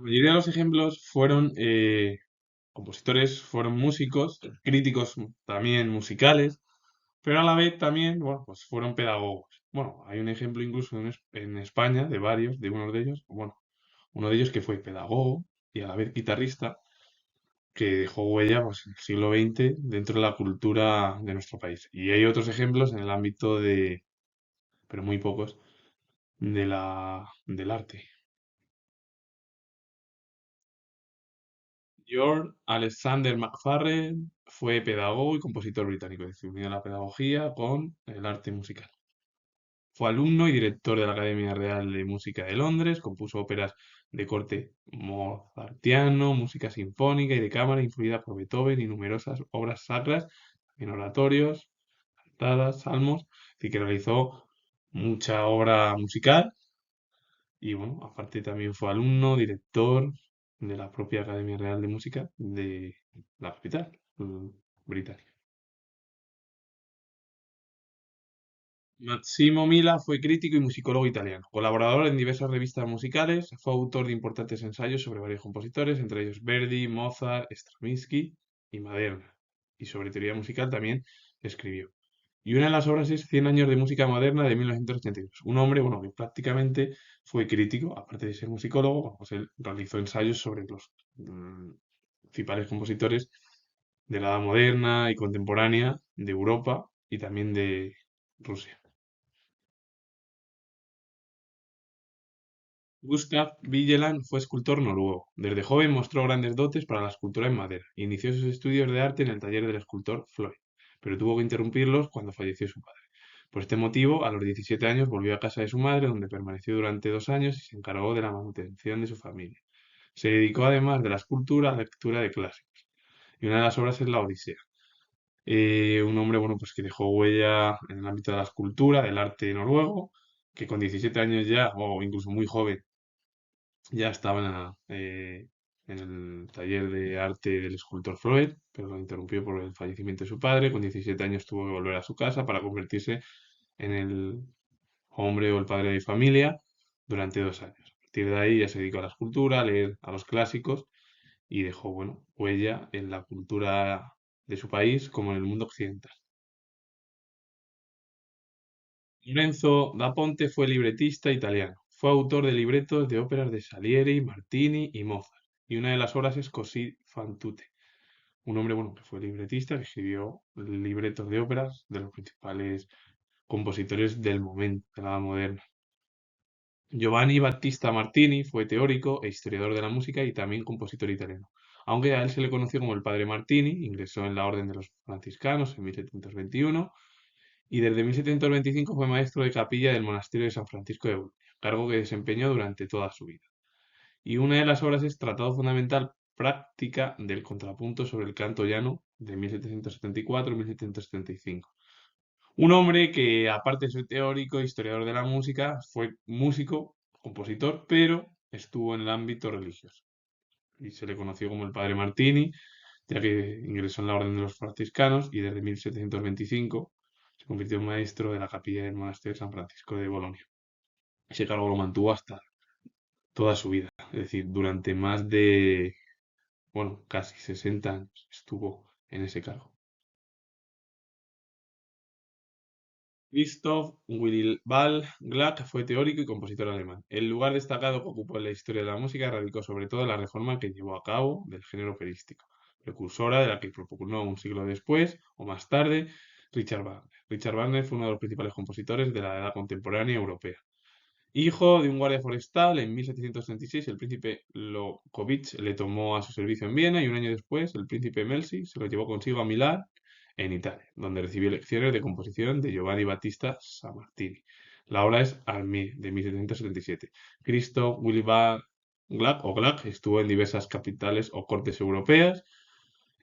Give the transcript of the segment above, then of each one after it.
Mayoría de los ejemplos fueron compositores, fueron músicos, críticos también musicales, pero a la vez también, bueno, pues fueron pedagogos. Bueno, hay un ejemplo incluso en España de varios, de uno de ellos, bueno, uno de ellos que fue pedagogo y a la vez guitarrista, que dejó huella pues, en el siglo XX dentro de la cultura de nuestro país. Y hay otros ejemplos en el ámbito de, pero muy pocos, del arte. George Alexander McFarlane fue pedagogo y compositor británico, es decir, unió la pedagogía con el arte musical. Fue alumno y director de la Academia Real de Música de Londres, compuso óperas de corte mozartiano, música sinfónica y de cámara influida por Beethoven y numerosas obras sacras, en oratorios, cantadas, salmos, así que realizó mucha obra musical y bueno, aparte también fue alumno, director de la propia Academia Real de Música de la capital, británica. Massimo Mila fue crítico y musicólogo italiano, colaborador en diversas revistas musicales, fue autor de importantes ensayos sobre varios compositores, entre ellos Verdi, Mozart, Stravinsky y Maderna. Y sobre teoría musical también escribió. Y una de las obras es Cien años de música moderna de 1982. Un hombre, bueno, que prácticamente fue crítico, aparte de ser musicólogo, bueno, pues él realizó ensayos sobre los principales compositores de la edad moderna y contemporánea de Europa y también de Rusia. Gustav Vigeland fue escultor noruego. Desde joven mostró grandes dotes para la escultura en madera. Inició sus estudios de arte en el taller del escultor Floyd, pero tuvo que interrumpirlos cuando falleció su padre. Por este motivo, a los 17 años volvió a casa de su madre, donde permaneció durante 2 años y se encargó de la manutención de su familia. Se dedicó además de la escultura a la lectura de clásicos, y una de las obras es la Odisea. Un hombre, bueno, pues que dejó huella en el ámbito de la escultura, del arte noruego, que con 17 años ya, o incluso muy joven, ya estaba en el taller de arte del escultor Freud, pero lo interrumpió por el fallecimiento de su padre. Con 17 años tuvo que volver a su casa para convertirse en el hombre o el padre de familia durante 2 años. A partir de ahí ya se dedicó a la escultura, a leer a los clásicos y dejó, bueno, huella en la cultura de su país como en el mundo occidental. Lorenzo da Ponte fue libretista italiano. Fue autor de libretos de óperas de Salieri, Martini y Mozart. Y una de las obras es Così fan tutte. Un hombre, bueno, que fue libretista, que escribió libretos de óperas de los principales compositores del momento, de la edad moderna. Giovanni Battista Martini fue teórico e historiador de la música y también compositor italiano. Aunque a él se le conoció como el padre Martini, ingresó en la Orden de los Franciscanos en 1721 y desde 1725 fue maestro de capilla del monasterio de San Francisco de Bolonia, cargo que desempeñó durante toda su vida. Y una de las obras es Tratado Fundamental Práctica del Contrapunto sobre el Canto Llano de 1774-1775. Un hombre que, aparte de ser teórico e historiador de la música, fue músico, compositor, pero estuvo en el ámbito religioso. Y se le conoció como el Padre Martini, ya que ingresó en la Orden de los Franciscanos y desde 1725 se convirtió en maestro de la capilla del monasterio de San Francisco de Bolonia. Ese cargo lo mantuvo hasta toda su vida, es decir, durante más de, bueno, casi 60 años estuvo en ese cargo. Christoph Willibald Gluck fue teórico y compositor alemán. El lugar destacado que ocupó en la historia de la música radicó sobre todo en la reforma que llevó a cabo del género operístico, precursora de la que propugnó un siglo después o más tarde Richard Wagner. Richard Wagner fue uno de los principales compositores de la edad contemporánea europea. Hijo de un guardia forestal, en 1736 el príncipe Lokovic le tomó a su servicio en Viena y un año después el príncipe Melzi se lo llevó consigo a Milán, en Italia, donde recibió lecciones de composición de Giovanni Battista Sammartini. La obra es Armée, de 1777. Christoph Willibald Gluck, o Gluck, estuvo en diversas capitales o cortes europeas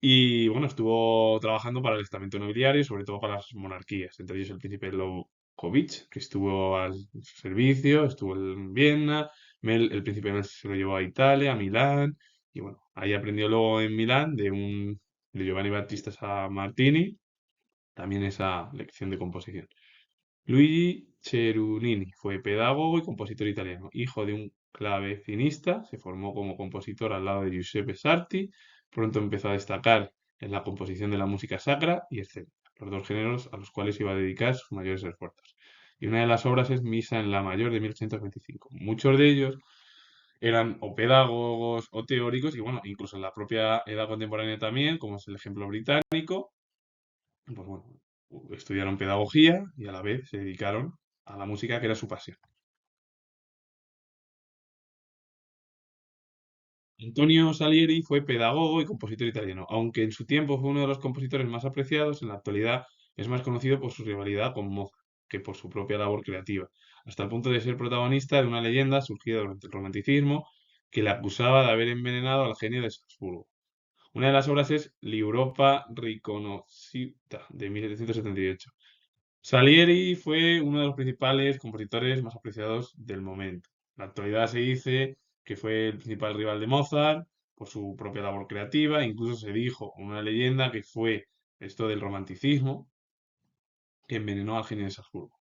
y bueno, estuvo trabajando para el estamento nobiliario, sobre todo para las monarquías, entre ellos el príncipe Lokovic, que estuvo al servicio, estuvo en Viena, el príncipe Mel se lo llevó a Italia, a Milán, y bueno, ahí aprendió luego en Milán de Giovanni Battista Martini, también esa lección de composición. Luigi Cherubini fue pedagogo y compositor italiano, hijo de un clavecinista, se formó como compositor al lado de Giuseppe Sarti, pronto empezó a destacar en la composición de la música sacra y escénica, los dos géneros a los cuales iba a dedicar sus mayores esfuerzos. Y una de las obras es Misa en la Mayor de 1825. Muchos de ellos eran o pedagogos o teóricos, y bueno, incluso en la propia edad contemporánea también, como es el ejemplo británico, pues bueno, estudiaron pedagogía y a la vez se dedicaron a la música, que era su pasión. Antonio Salieri fue pedagogo y compositor italiano, aunque en su tiempo fue uno de los compositores más apreciados, en la actualidad es más conocido por su rivalidad con Mozart que por su propia labor creativa, hasta el punto de ser protagonista de una leyenda surgida durante el Romanticismo que le acusaba de haber envenenado al genio de Salzburgo. Una de las obras es L'Europa riconosciuta de 1778. Salieri fue uno de los principales compositores más apreciados del momento. En la actualidad se dice que fue el principal rival de Mozart por su propia labor creativa, incluso se dijo una leyenda que fue esto del romanticismo que envenenó al genio de Salzburgo.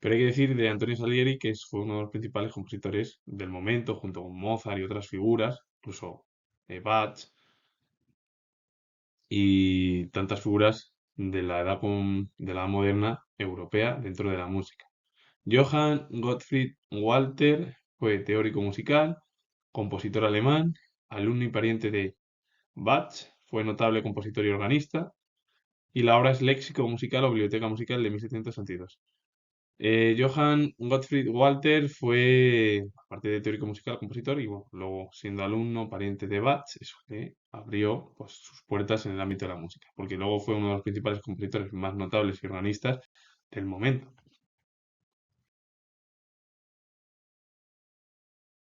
Pero hay que decir de Antonio Salieri que fue uno de los principales compositores del momento, junto con Mozart y otras figuras, incluso Bach y tantas figuras de la de la edad moderna europea dentro de la música. Johann Gottfried Walther fue teórico musical, compositor alemán, alumno y pariente de Bach, fue notable compositor y organista, y la obra es Léxico musical o Biblioteca musical de 1762. Johann Gottfried Walther fue, aparte de teórico musical, compositor, y bueno, luego siendo alumno, pariente de Bach, eso le abrió pues, sus puertas en el ámbito de la música, porque luego fue uno de los principales compositores más notables y organistas del momento.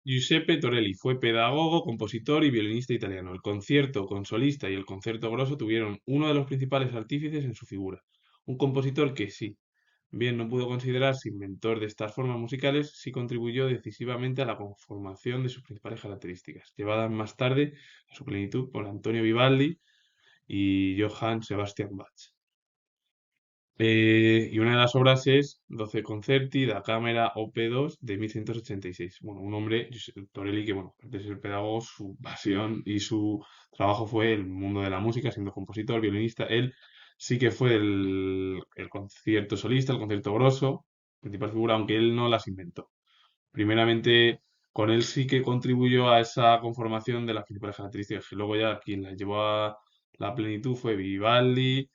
Giuseppe Torelli fue pedagogo, compositor y violinista italiano. El concierto con solista y el concerto grosso tuvieron uno de los principales artífices en su figura. Un compositor que sí, bien no pudo considerarse inventor de estas formas musicales, sí contribuyó decisivamente a la conformación de sus principales características, llevadas más tarde a su plenitud por Antonio Vivaldi y Johann Sebastian Bach. Y una de las obras es 12 Concerti da Camera op. 2 de 1186. Bueno, un hombre, Torelli, que bueno, de ser pedagogo, su pasión y su trabajo fue el mundo de la música, siendo compositor, violinista. Él sí que fue el concierto solista, el concierto grosso, principal figura, aunque él no las inventó. Primeramente, con él sí que contribuyó a esa conformación de las principales características, que luego ya quien las llevó a la plenitud fue Vivaldi,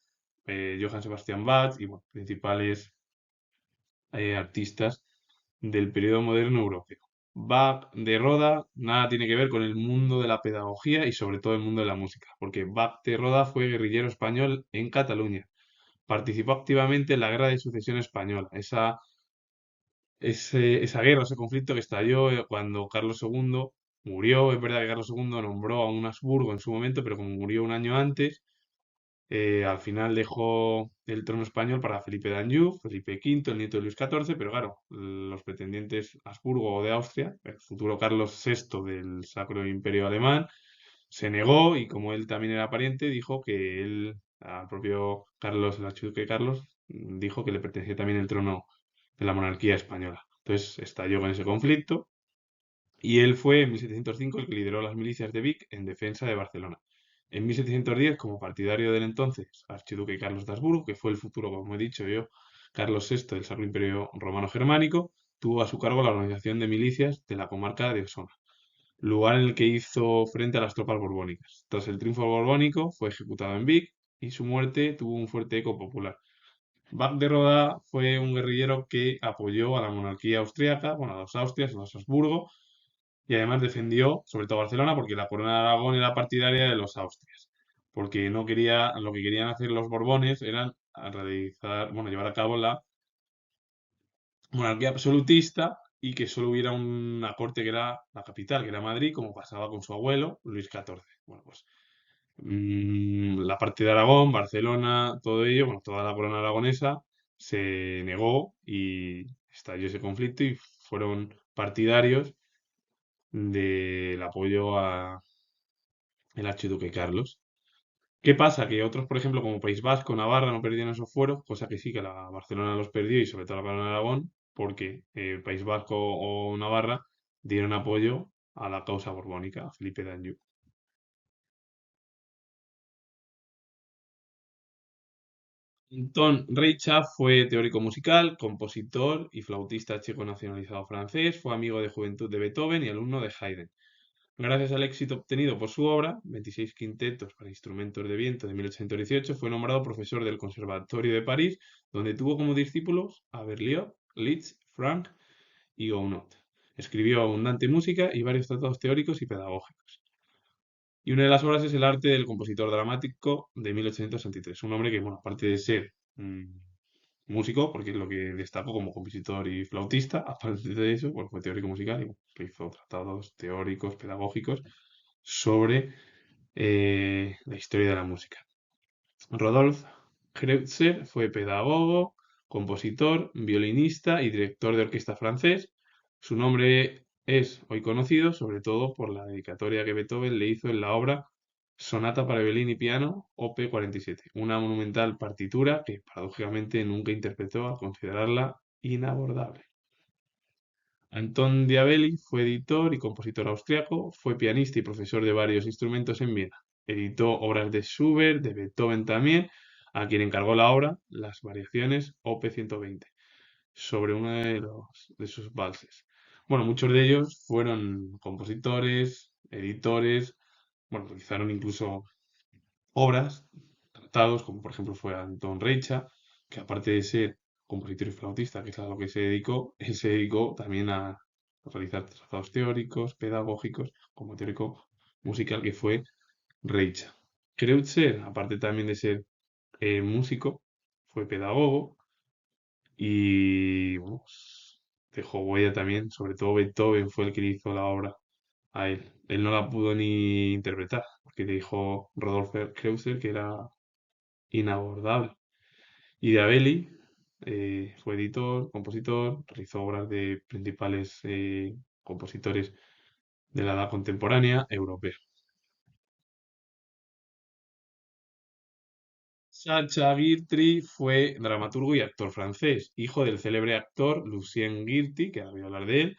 Johann Sebastian Bach y bueno, principales artistas del periodo moderno europeo. Bach de Roda nada tiene que ver con el mundo de la pedagogía y sobre todo el mundo de la música, porque Bach de Roda fue guerrillero español en Cataluña. Participó activamente en la Guerra de Sucesión Española, esa guerra, ese conflicto que estalló cuando Carlos II murió. Es verdad que Carlos II nombró a un Habsburgo en su momento, pero como murió un año antes, al final dejó el trono español para Felipe de Anjou, Felipe V, el nieto de Luis XIV, pero claro, los pretendientes Habsburgo o de Austria, el futuro Carlos VI del Sacro Imperio Alemán, se negó y como él también era pariente, dijo que él, al propio Carlos, el archiduque Carlos, dijo que le pertenecía también el trono de la monarquía española. Entonces estalló con ese conflicto y él fue en 1705 el que lideró las milicias de Vic en defensa de Barcelona. En 1710, como partidario del entonces archiduque Carlos de Habsburgo, que fue el futuro, como he dicho yo, Carlos VI del Sacro Imperio Romano Germánico, tuvo a su cargo la organización de milicias de la comarca de Osona, lugar en el que hizo frente a las tropas borbónicas. Tras el triunfo borbónico, fue ejecutado en Vic y su muerte tuvo un fuerte eco popular. Bach de Roda fue un guerrillero que apoyó a la monarquía austriaca, bueno, a los Austrias, a los Habsburgo, y además defendió, sobre todo Barcelona, porque la corona de Aragón era partidaria de los Austrias, porque no quería, lo que querían hacer los Borbones eran realizar, bueno, llevar a cabo la monarquía absolutista y que solo hubiera una corte que era la capital, que era Madrid, como pasaba con su abuelo, Luis XIV. Bueno, pues la parte de Aragón, Barcelona, todo ello, bueno, toda la corona aragonesa se negó y estalló ese conflicto y fueron partidarios del apoyo a el archiduque Carlos. ¿Qué pasa? Que otros, por ejemplo, como País Vasco, Navarra, no perdieron esos fueros, cosa que sí que la Barcelona los perdió y sobre todo la corona de Aragón, porque País Vasco o Navarra dieron apoyo a la causa borbónica, a Felipe d'Anjou. Anton Reicha fue teórico musical, compositor y flautista checo nacionalizado francés, fue amigo de juventud de Beethoven y alumno de Haydn. Gracias al éxito obtenido por su obra, 26 quintetos para instrumentos de viento de 1818, fue nombrado profesor del Conservatorio de París, donde tuvo como discípulos a Berlioz, Liszt, Franck y Gounod. Escribió abundante música y varios tratados teóricos y pedagógicos. Y una de las obras es El arte del compositor dramático de 1863. Un hombre que, bueno, aparte de ser músico, porque es lo que destacó como compositor y flautista, aparte de eso, bueno, fue teórico musical y bueno, hizo tratados teóricos, pedagógicos sobre la historia de la música. Rodolphe Kreutzer fue pedagogo, compositor, violinista y director de orquesta francés. Su nombre es hoy conocido sobre todo por la dedicatoria que Beethoven le hizo en la obra Sonata para violín y piano, Op. 47, una monumental partitura que paradójicamente nunca interpretó al considerarla inabordable. Anton Diabelli fue editor y compositor austriaco, fue pianista y profesor de varios instrumentos en Viena. Editó obras de Schubert, de Beethoven también, a quien encargó la obra Las variaciones Op. 120, sobre uno de sus valses. Bueno, muchos de ellos fueron compositores, editores, bueno, realizaron incluso obras, tratados, como por ejemplo fue Anton Reicha, que aparte de ser compositor y flautista, que es a lo que se dedicó, él se dedicó también a realizar tratados teóricos, pedagógicos, como teórico musical que fue Reicha. Kreutzer, aparte también de ser músico, fue pedagogo y bueno, pues, dejó huella también, sobre todo Beethoven fue el que le hizo la obra a él. Él no la pudo ni interpretar, porque le dijo Rodolphe Kreutzer que era inabordable. Y Diabelli fue editor, compositor, realizó obras de principales compositores de la edad contemporánea europea. Sacha Guitry fue dramaturgo y actor francés, hijo del célebre actor Lucien Guilty, que ahora voy a hablar de él.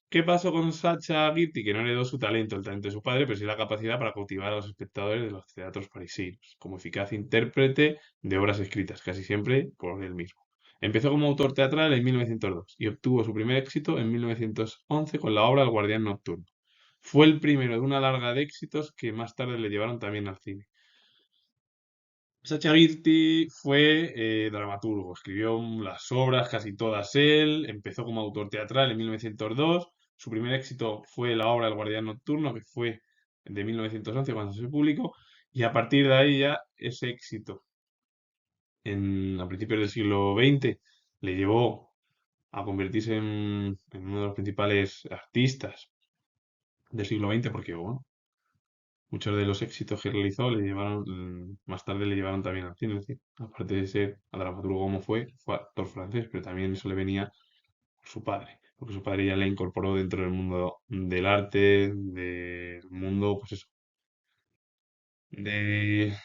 ¿Qué pasó con Sacha Guitry? Que no heredó su talento, el talento de su padre, pero sí la capacidad para cautivar a los espectadores de los teatros parisinos, como eficaz intérprete de obras escritas, casi siempre por él mismo. Empezó como autor teatral en 1902 y obtuvo su primer éxito en 1911 con la obra El guardián nocturno. Fue el primero de una larga de éxitos que más tarde le llevaron también al cine. Sacha Guitry fue dramaturgo, escribió las obras, casi todas él, empezó como autor teatral en 1902, su primer éxito fue la obra El guardián nocturno, que fue de 1911 cuando se publicó, y a partir de ahí ya ese éxito a principios del siglo XX le llevó a convertirse en uno de los principales artistas del siglo XX, porque bueno, muchos de los éxitos que realizó le llevaron, más tarde le llevaron también al cine. Es decir, aparte de ser dramaturgo como fue actor francés, pero también eso le venía por su padre, porque su padre ya le incorporó dentro del mundo del arte, del mundo, pues eso, de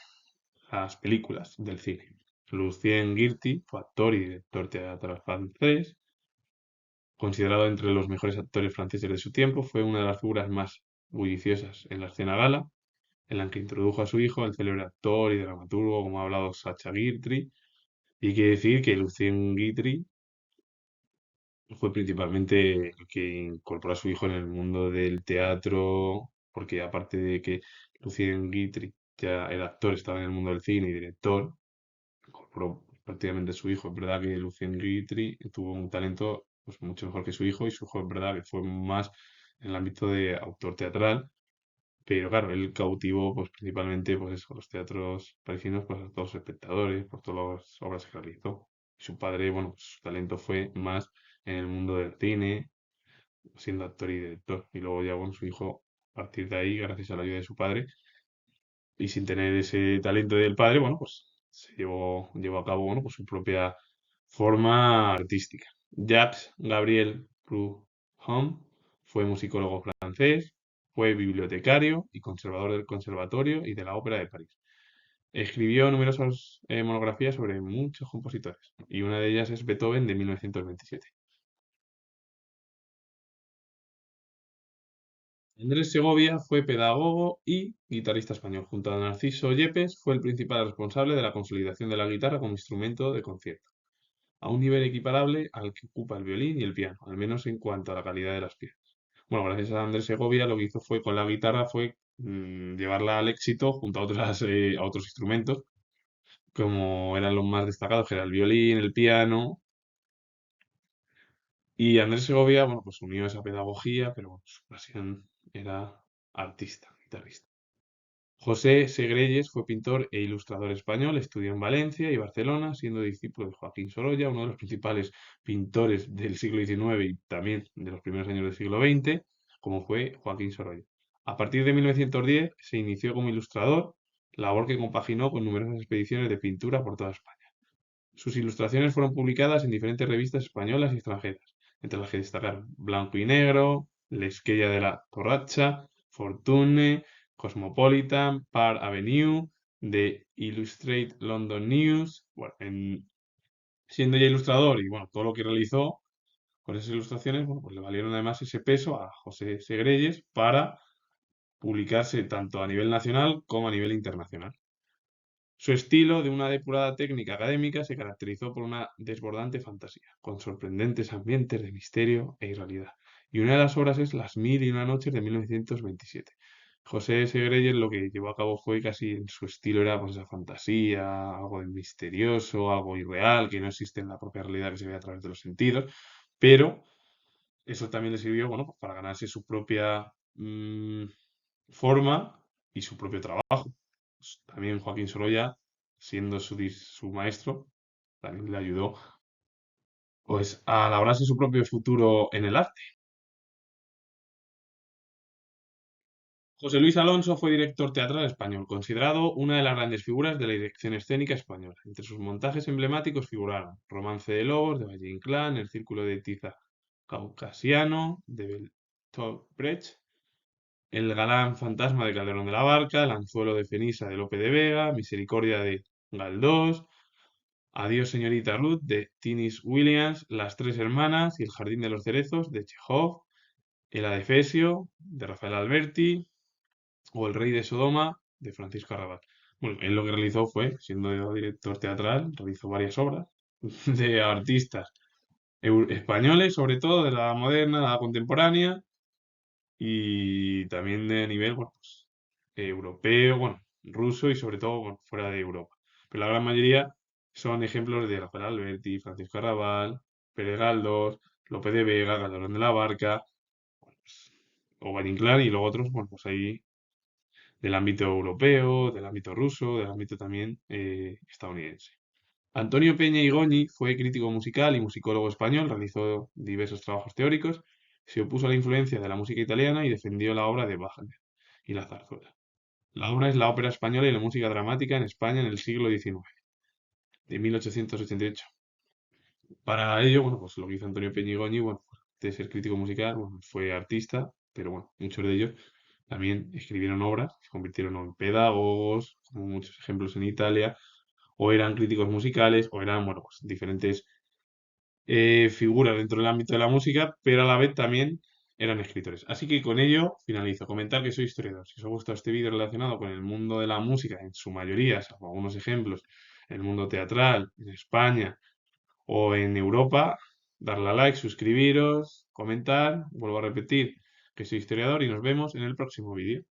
las películas, del cine. Lucien Guilty fue actor y director teatral francés, considerado entre los mejores actores franceses de su tiempo, fue una de las figuras más bulliciosas en la escena gala en la que introdujo a su hijo, el célebre actor y dramaturgo, como ha hablado Sacha Guitry. Y hay que decir que Lucien Guitry fue principalmente el que incorporó a su hijo en el mundo del teatro, porque aparte de que Lucien Guitry ya era actor, estaba en el mundo del cine y director, incorporó prácticamente a su hijo. Es verdad que Lucien Guitry tuvo un talento pues, mucho mejor que su hijo y su hijo es verdad que fue más en el ámbito de autor teatral. Pero claro, él cautivó pues principalmente pues eso, los teatros parisinos pues a todos los espectadores por todas las obras que realizó. Y su padre, bueno, pues, su talento fue más en el mundo del cine, siendo actor y director. Y luego ya, bueno, su hijo, a partir de ahí, gracias a la ayuda de su padre, y sin tener ese talento del padre, bueno, pues llevó a cabo, bueno, pues su propia forma artística. Jacques Gabriel Proudhon fue musicólogo francés, fue bibliotecario y conservador del Conservatorio y de la Ópera de París. Escribió numerosas monografías sobre muchos compositores, y una de ellas es Beethoven de 1927. Andrés Segovia fue pedagogo y guitarrista español. Junto a Narciso Yepes, fue el principal responsable de la consolidación de la guitarra como instrumento de concierto, a un nivel equiparable al que ocupa el violín y el piano, al menos en cuanto a la calidad de las piezas. Bueno, gracias a Andrés Segovia lo que hizo fue con la guitarra fue llevarla al éxito junto a otros instrumentos, como eran los más destacados, que era el violín, el piano, y Andrés Segovia, bueno, pues unió esa pedagogía, pero bueno, su pasión era artista, guitarrista. José Segreyes fue pintor e ilustrador español, estudió en Valencia y Barcelona, siendo discípulo de Joaquín Sorolla, uno de los principales pintores del siglo XIX y también de los primeros años del siglo XX, como fue Joaquín Sorolla. A partir de 1910 se inició como ilustrador, labor que compaginó con numerosas expediciones de pintura por toda España. Sus ilustraciones fueron publicadas en diferentes revistas españolas y extranjeras, entre las que destacaron Blanco y Negro, L'Esquella de la Torracha, Fortune, Cosmopolitan, Par Avenue, The Illustrated London News. Bueno, siendo ya ilustrador y bueno, todo lo que realizó con esas ilustraciones, bueno, pues le valieron además ese peso a José Segreyes para publicarse tanto a nivel nacional como a nivel internacional. Su estilo, de una depurada técnica académica, se caracterizó por una desbordante fantasía, con sorprendentes ambientes de misterio e irrealidad. Y una de las obras es Las Mil y una Noches de 1927. José Segreyes lo que llevó a cabo fue casi en su estilo era pues esa fantasía, algo de misterioso, algo irreal, que no existe en la propia realidad que se ve a través de los sentidos, pero eso también le sirvió, bueno, pues para ganarse su propia forma y su propio trabajo. Pues, también Joaquín Sorolla, siendo su maestro, también le ayudó pues a labrarse su propio futuro en el arte. José Luis Alonso fue director teatral español, considerado una de las grandes figuras de la dirección escénica española. Entre sus montajes emblemáticos figuraron Romance de Lobos, de Valle Inclán, El Círculo de Tiza Caucasiano, de Bertolt Brecht, El Galán Fantasma de Calderón de la Barca, El Anzuelo de Fenisa de Lope de Vega, Misericordia de Galdós, Adiós señorita Ruth de Tennessee Williams, Las Tres Hermanas y El Jardín de los Cerezos de Chekhov, El Adefesio de Rafael Alberti o El Rey de Sodoma de Francisco Arrabal. Bueno, él lo que realizó fue, siendo director teatral, realizó varias obras de artistas españoles, sobre todo de la moderna, de la contemporánea y también de nivel, bueno, pues, europeo, bueno, ruso y sobre todo bueno, fuera de Europa. Pero la gran mayoría son ejemplos de Rafael Alberti, Francisco Arrabal, Pérez Galdós, Lope de Vega, Calderón de la Barca, o Valle Inclán y luego otros, bueno, pues ahí del ámbito europeo, del ámbito ruso, del ámbito también estadounidense. Antonio Peña Igoñi fue crítico musical y musicólogo español, realizó diversos trabajos teóricos, se opuso a la influencia de la música italiana y defendió la obra de Wagner y la zarzuela. La obra es la ópera española y la música dramática en España en el siglo XIX, de 1888. Para ello, bueno, pues lo que hizo Antonio Peña Igoñi, bueno, de ser crítico musical, bueno, fue artista, pero bueno, muchos de ellos también escribieron obras, se convirtieron en pedagogos, como muchos ejemplos en Italia, o eran críticos musicales, o eran, bueno, pues diferentes figuras dentro del ámbito de la música, pero a la vez también eran escritores. Así que con ello finalizo. Comentar que soy historiador. Si os ha gustado este vídeo relacionado con el mundo de la música, en su mayoría, salvo algunos ejemplos, en el mundo teatral, en España o en Europa, darle a like, suscribiros, comentar. Vuelvo a repetir que soy historiador y nos vemos en el próximo vídeo.